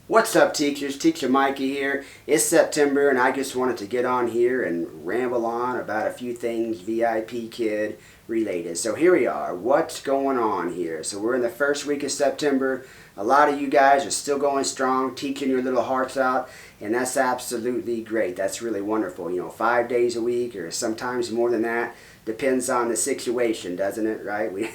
What's up, teachers? Teacher Mikey here. It's September and I just wanted to get on here and ramble on about a few things VIPKid related. So here we are. What's going on here? So we're in the first week of September. A lot of you guys are still going strong, teaching your little hearts out, and that's absolutely great. That's really wonderful. 5 days a week or sometimes more than that. Depends on the situation, doesn't it, right?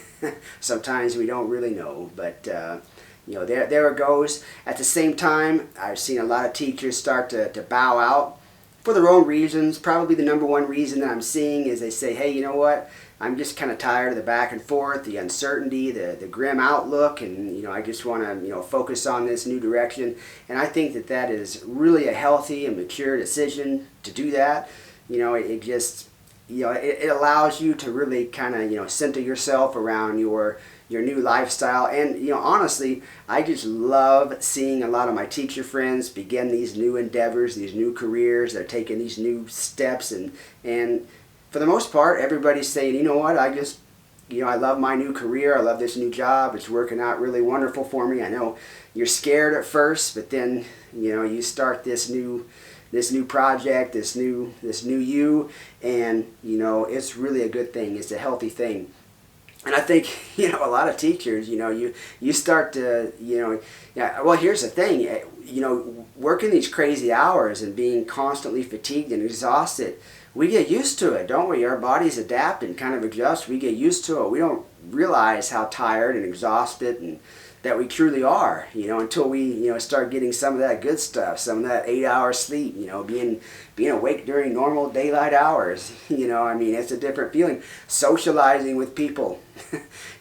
Sometimes we don't really know, but there it goes. At the same time, I've seen a lot of teachers start to bow out for their own reasons. Probably the number one reason that I'm seeing is they say, hey, you know what? I'm just kind of tired of the back and forth, the uncertainty, the grim outlook, and I just want to focus on this new direction. And I think that that is really a healthy and mature decision to do that. It just it allows you to really kind of center yourself around your new lifestyle. And honestly, I just love seeing a lot of my teacher friends begin these new endeavors, these new careers. They're taking these new steps, and for the most part, everybody's saying, you know what, I love my new career. I love this new job. It's working out really wonderful for me. I know you're scared at first, but then you start this new project, this new you, and it's really a good thing. It's a healthy thing. And I think a lot of teachers, you start to well, here's the thing, working these crazy hours and being constantly fatigued and exhausted, we get used to it, don't we? Our bodies adapt and kind of adjust. We get used to it. We don't realize how tired and exhausted and that we truly are, until we, start getting some of that good stuff, some of that 8-hour sleep, being awake during normal daylight hours. It's a different feeling. Socializing with people,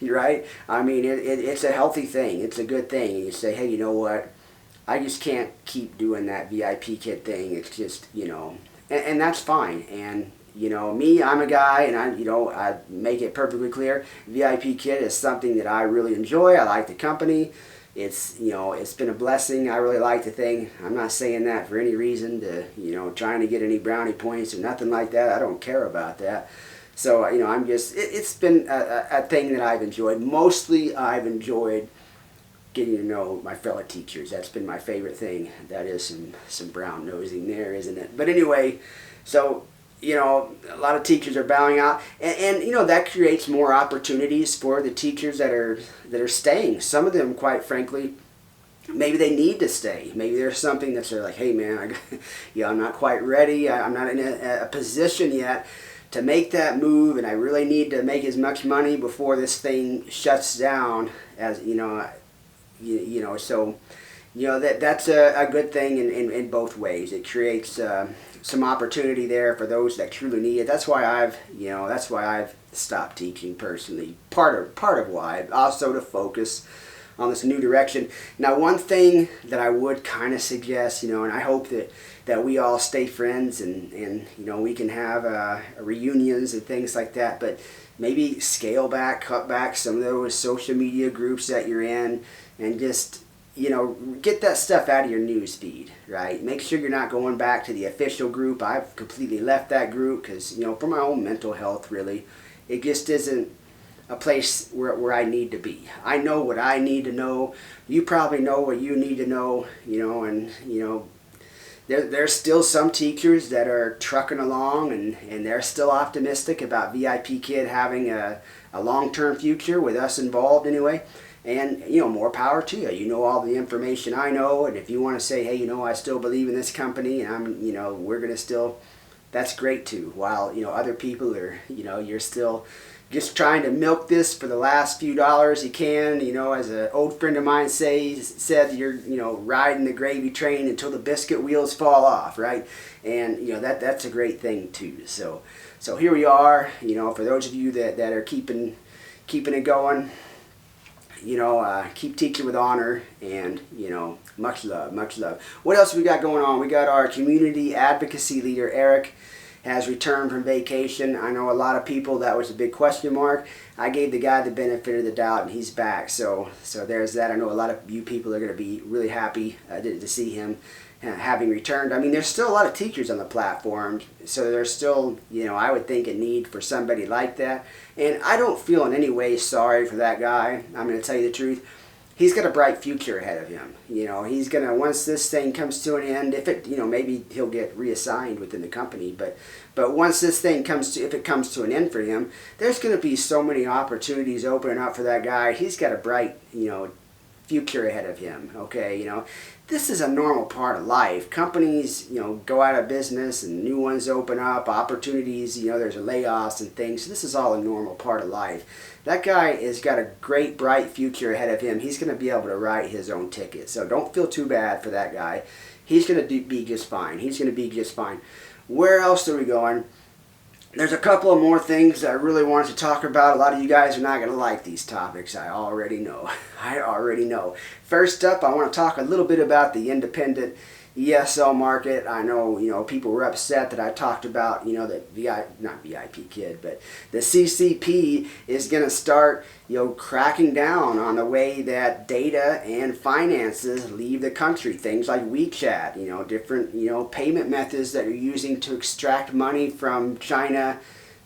right? It's a healthy thing. It's a good thing. And you say, hey, you know what? I just can't keep doing that VIPKid thing. It's just, and that's fine. And me, I'm a guy, and I make it perfectly clear, VIPKid is something that I really enjoy. I like the company. It's been a blessing. I really like the thing. I'm not saying that for any reason to trying to get any brownie points or nothing like that. I don't care about that. So I'm just it's been a thing that I've enjoyed. Mostly I've enjoyed getting to know my fellow teachers. That's been my favorite thing. That is some brown nosing there, isn't it? But anyway, so a lot of teachers are bowing out, and that creates more opportunities for the teachers that are staying. Some of them, quite frankly, maybe they need to stay. Maybe there's something that's like, hey man, I'm not quite ready. I'm not in a position yet to make that move, and I really need to make as much money before this thing shuts down. As so that's a good thing in both ways. It creates some opportunity there for those that truly need it. That's why I've stopped teaching personally. Part of why, also to focus on this new direction. Now, one thing that I would kind of suggest, and I hope that we all stay friends and we can have reunions and things like that, but maybe scale back, cut back some of those social media groups that you're in, and just get that stuff out of your news feed, right? Make sure you're not going back to the official group. I've completely left that group because, for my own mental health, really, it just isn't a place where I need to be. I know what I need to know. You probably know what you need to know, and, there's still some teachers that are trucking along and they're still optimistic about VIPKid having a long-term future with us involved anyway. And, more power to you. You know all the information I know, and if you want to say, hey, I still believe in this company, and we're going to still, that's great too. While, other people are, you're still just trying to milk this for the last few dollars you can. As an old friend of mine said, you're, riding the gravy train until the biscuit wheels fall off, right? And, that's a great thing too. So here we are, for those of you that are keeping it going, keep teaching with honor, and, much love, much love. What else we got going on? We got our community advocacy leader, Eric, has returned from vacation. I know a lot of people, that was a big question mark. I gave the guy the benefit of the doubt, and he's back. So there's that. I know a lot of you people are going to be really happy to see him having returned. There's still a lot of teachers on the platform, so there's still, I would think, a need for somebody like that. And I don't feel in any way sorry for that guy. I'm going to tell you the truth. he's got a bright future ahead of him. He's gonna, once this thing comes to an end, if it, maybe he'll get reassigned within the company, but once this thing if it comes to an end for him, there's gonna be so many opportunities opening up for that guy. He's got a bright, future ahead of him. Okay, this is a normal part of life. Companies, go out of business and new ones open up, opportunities, there's layoffs and things. So this is all a normal part of life. That guy has got a great, bright future ahead of him. He's going to be able to write his own ticket. So don't feel too bad for that guy. He's going to be just fine. He's going to be just fine. Where else are we going? There's a couple of more things that I really wanted to talk about. A lot of you guys are not going to like these topics. I already know. I already know. First up, I want to talk a little bit about the independent ESL market. I know, people were upset that I talked about, that not VIPKid, but the CCP is going to start, cracking down on the way that data and finances leave the country. Things like WeChat, different, payment methods that you're using to extract money from China.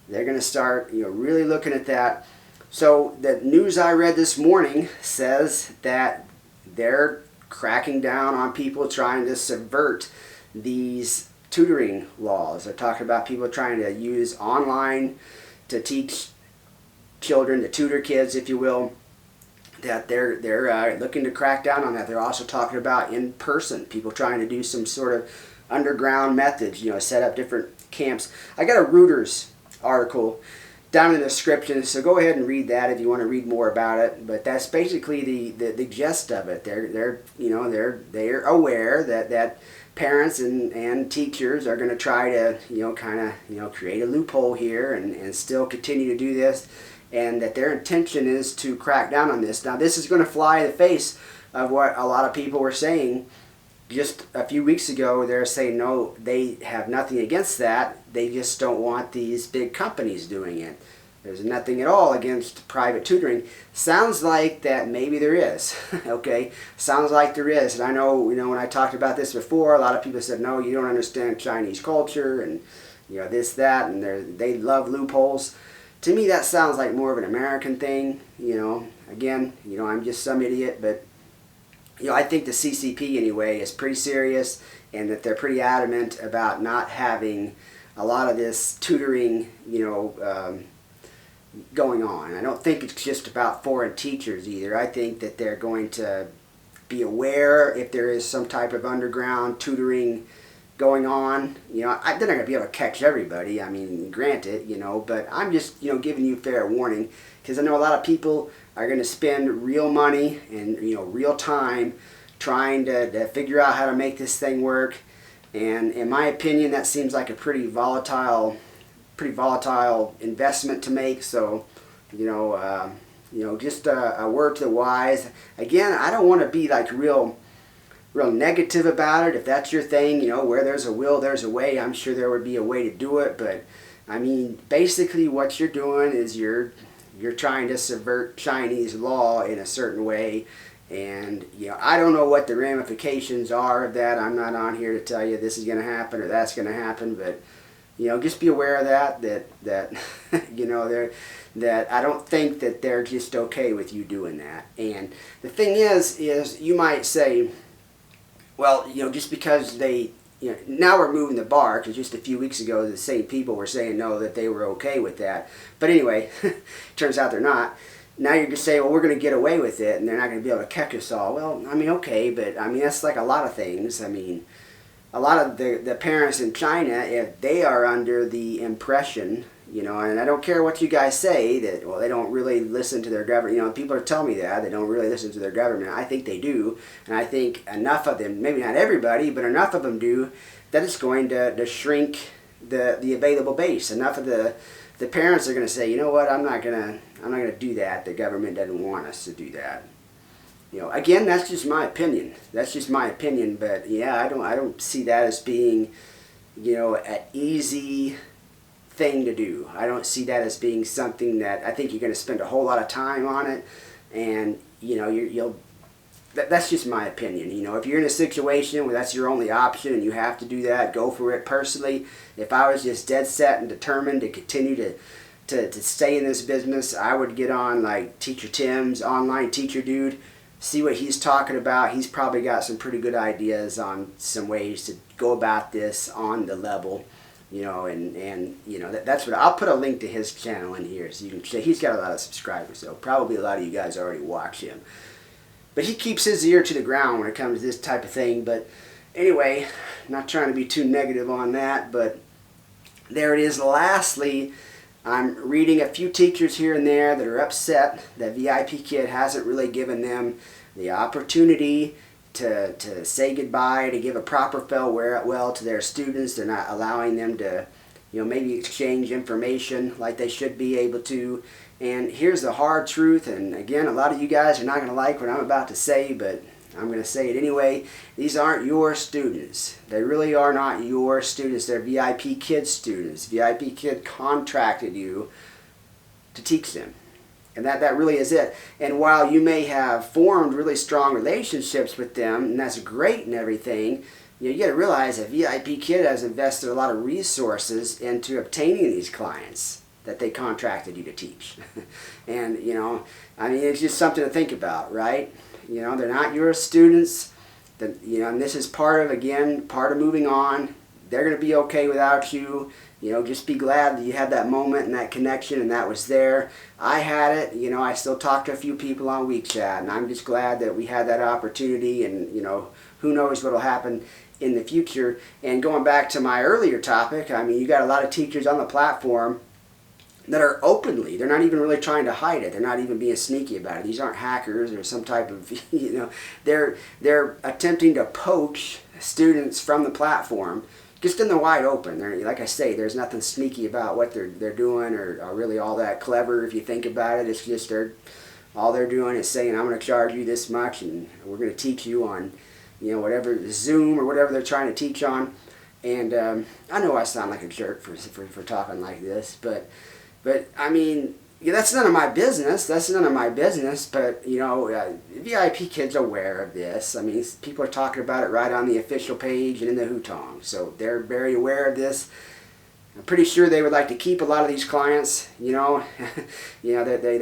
They're going to start, really looking at that. So the news I read this morning says that they're cracking down on people trying to subvert these tutoring laws. They're talking about people trying to use online to teach children, to tutor kids, if you will, that they're looking to crack down on that. They're also talking about in-person, people trying to do some sort of underground methods, set up different camps. I got a Reuters article down in the description, so go ahead and read that if you want to read more about it. But that's basically the gist of it. They're aware that parents and teachers are going to try to create a loophole here and still continue to do this, and that their intention is to crack down on this. Now, this is going to fly in the face of what a lot of people were saying just a few weeks ago. They're saying no, they have nothing against that. They just don't want these big companies doing it. There's nothing at all against private tutoring. Sounds like that maybe there is. Okay, sounds like there is. And I know, when I talked about this before, a lot of people said, no, you don't understand Chinese culture and this, that, and they love loopholes. To me, that sounds like more of an American thing. Again, I'm just some idiot, but I think the CCP anyway is pretty serious, and that they're pretty adamant about not having a lot of this tutoring, going on. I don't think it's just about foreign teachers either. I think that they're going to be aware if there is some type of underground tutoring going on. They're not going to be able to catch everybody. I mean, granted, but I'm just, giving you fair warning, because I know a lot of people are going to spend real money and, real time trying to figure out how to make this thing work. And in my opinion, that seems like a pretty volatile investment to make. So, just a word to the wise. Again, I don't want to be like real negative about it. If that's your thing, where there's a will, there's a way. I'm sure there would be a way to do it. But I mean, basically, what you're doing is you're trying to subvert Chinese law in a certain way. And I don't know what the ramifications are of that. I'm not on here to tell you this is going to happen or that's going to happen, but just be aware of that that I don't think that they're just okay with you doing that. And the thing is you might say, well, just because they, now we're moving the bar, because just a few weeks ago the same people were saying no, that they were okay with that. But anyway, turns out they're not. Now you're just saying, well, we're going to get away with it, and they're not going to be able to catch us all. Well, I mean, okay, but I mean, that's like a lot of things. I mean, a lot of the parents in China, if they are under the impression, and I don't care what you guys say, that, well, they don't really listen to their government. People are telling me that they don't really listen to their government. I think they do, and I think enough of them, maybe not everybody, but enough of them do, that it's going to shrink the available base. Enough of the parents are going to say, you know what, I'm not going to do that. The government doesn't want us to do that. Again, that's just my opinion. That's just my opinion. But yeah, I don't see that as being, an easy thing to do. I don't see that as being something that I think you're going to spend a whole lot of time on it, and that's just my opinion. If you're in a situation where that's your only option and you have to do that, go for it. Personally, if I was just dead set and determined to continue to stay in this business, I would get on like Teacher Tim's online teacher dude, see what he's talking about. He's probably got some pretty good ideas on some ways to go about this on the level, and that's what I'll put a link to his channel in here so you can see. He's got a lot of subscribers, so probably a lot of you guys already watch him. But he keeps his ear to the ground when it comes to this type of thing. But anyway, not trying to be too negative on that, but there it is. Lastly, I'm reading a few teachers here and there that are upset that VIPKid hasn't really given them the opportunity to say goodbye, to give a proper farewell to their students. They're not allowing them to, maybe exchange information like they should be able to. And here's the hard truth, and again, a lot of you guys are not going to like what I'm about to say, but I'm going to say it anyway. These aren't your students. They really are not your students. They're VIPKid students. VIPKid contracted you to teach them. And that really is it. And while you may have formed really strong relationships with them, and that's great and everything, you got to realize that VIPKid has invested a lot of resources into obtaining these clients that they contracted you to teach. And, it's just something to think about, right? They're not your students. And this is part of moving on. They're going to be okay without you. Just be glad that you had that moment and that connection and that was there. I had it. I still talk to a few people on WeChat, and I'm just glad that we had that opportunity, and, who knows what will happen in the future. And going back to my earlier topic, you got a lot of teachers on the platform that are openly, they're not even really trying to hide it. They're not even being sneaky about it. These aren't hackers or some type of, they're attempting to poach students from the platform just in the wide open. Like I say, there's nothing sneaky about what they're doing or really all that clever if you think about it. It's just all they're doing is saying, I'm going to charge you this much and we're going to teach you on, whatever, Zoom or whatever they're trying to teach on. And I know I sound like a jerk for talking like this, but that's none of my business. That's none of my business. But, VIPKid's aware of this. People are talking about it right on the official page and in the Hutong. So they're very aware of this. I'm pretty sure they would like to keep a lot of these clients, they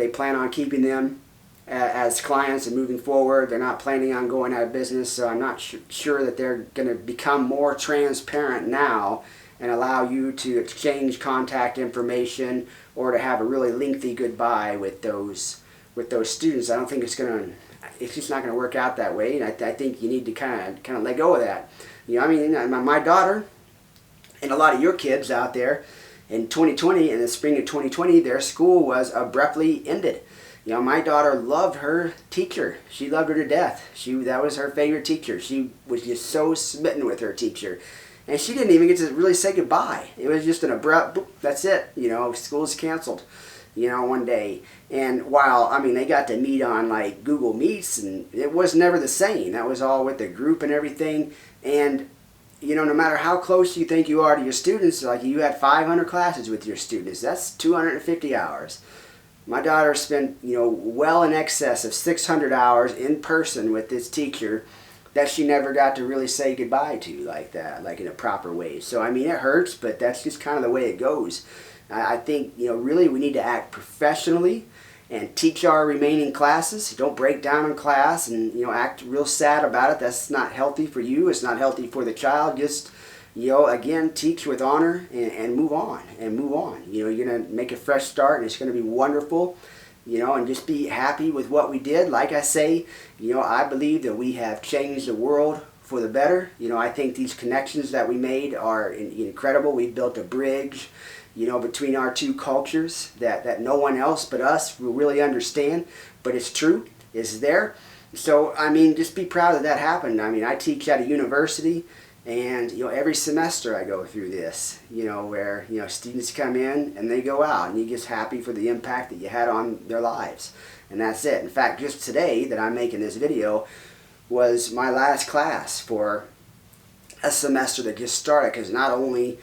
plan on keeping them as clients and moving forward. They're not planning on going out of business. So I'm not sure that they're going to become more transparent now and allow you to exchange contact information or to have a really lengthy goodbye with those students. I don't think it's just not going to work out that way, and I think you need to kind of let go of that. My daughter and a lot of your kids out there in 2020, in the spring of 2020, their school was abruptly ended. My daughter loved her teacher. She loved her to death. That was her favorite teacher. She was just so smitten with her teacher. And she didn't even get to really say goodbye. It was just an abrupt, boop, that's it. School's canceled, one day. And while, they got to meet on like Google Meets, and it was never the same. That was all with the group and everything. And, no matter how close you think you are to your students, like you had 500 classes with your students, that's 250 hours. My daughter spent, well in excess of 600 hours in person with this teacher that she never got to really say goodbye to like that, like in a proper way. So, it hurts, but that's just kind of the way it goes. I think, really we need to act professionally and teach our remaining classes. Don't break down in class and, act real sad about it. That's not healthy for you. It's not healthy for the child. Just, again, teach with honor and move on and move on. You're going to make a fresh start and it's going to be wonderful. And just be happy with what we did. Like I say, I believe that we have changed the world for the better. I think these connections that we made are incredible. We built a bridge, between our two cultures that no one else but us will really understand. But it's true. It's there. So, just be proud that happened. I teach at a university. And, every semester I go through this, where, students come in and they go out and you're just happy for the impact that you had on their lives. And that's it. In fact, just today that I'm making this video was my last class for a semester that just started, because not only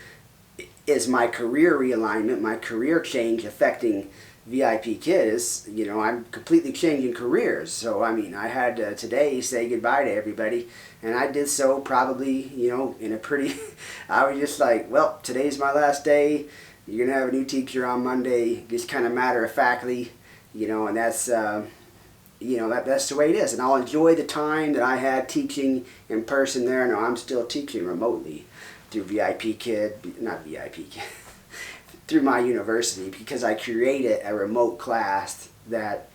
is my career realignment, my career change affecting VIPKid, I'm completely changing careers. So, I had to today say goodbye to everybody. And I did so probably, in a pretty, I was just like, well, today's my last day. You're going to have a new teacher on Monday. Just kind of matter-of-factly, and that's, you know, that's the way it is. And I'll enjoy the time that I had teaching in person there. No, I'm still teaching remotely through VIPKid, not VIPKid, through my university, because I created a remote class that,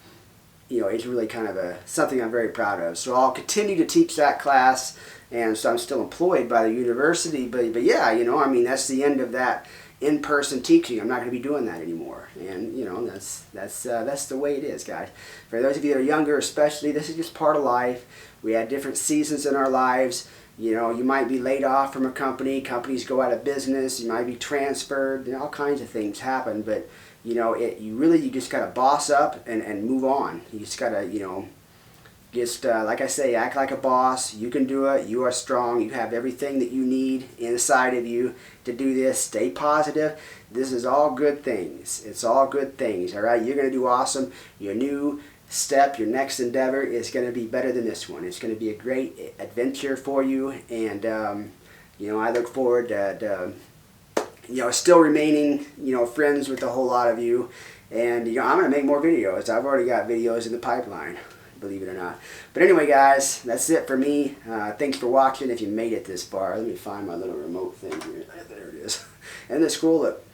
you know, it's really kind of something I'm very proud of. So I'll continue to teach that class, and so I'm still employed by the university. But yeah, you know, I mean, that's the end of that in-person teaching. I'm not going to be doing that anymore, and you know, that's the way it is, guys. For those of you that are younger, especially, this is just part of life. We had different seasons in our lives. You know, you might be laid off from a company. Companies go out of business. You might be transferred. You know, all kinds of things happen. But you know, you just gotta boss up and move on. You just gotta, you know, just like I say, act like a boss. You can do it. You are strong. You have everything that you need inside of you to do this. Stay positive. This is all good things. It's all good things. All right, you're gonna do awesome. Your new step, your next endeavor is going to be better than this one. It's going to be a great adventure for you, and you know, I look forward to you know, still remaining, you know, friends with a whole lot of you, and you know, I'm going to make more videos. I've already got videos in the pipeline, believe it or not. But anyway, guys, that's it for me. Thanks for watching. If you made it this far, let me find my little remote thing here. There it is. And the scroll up.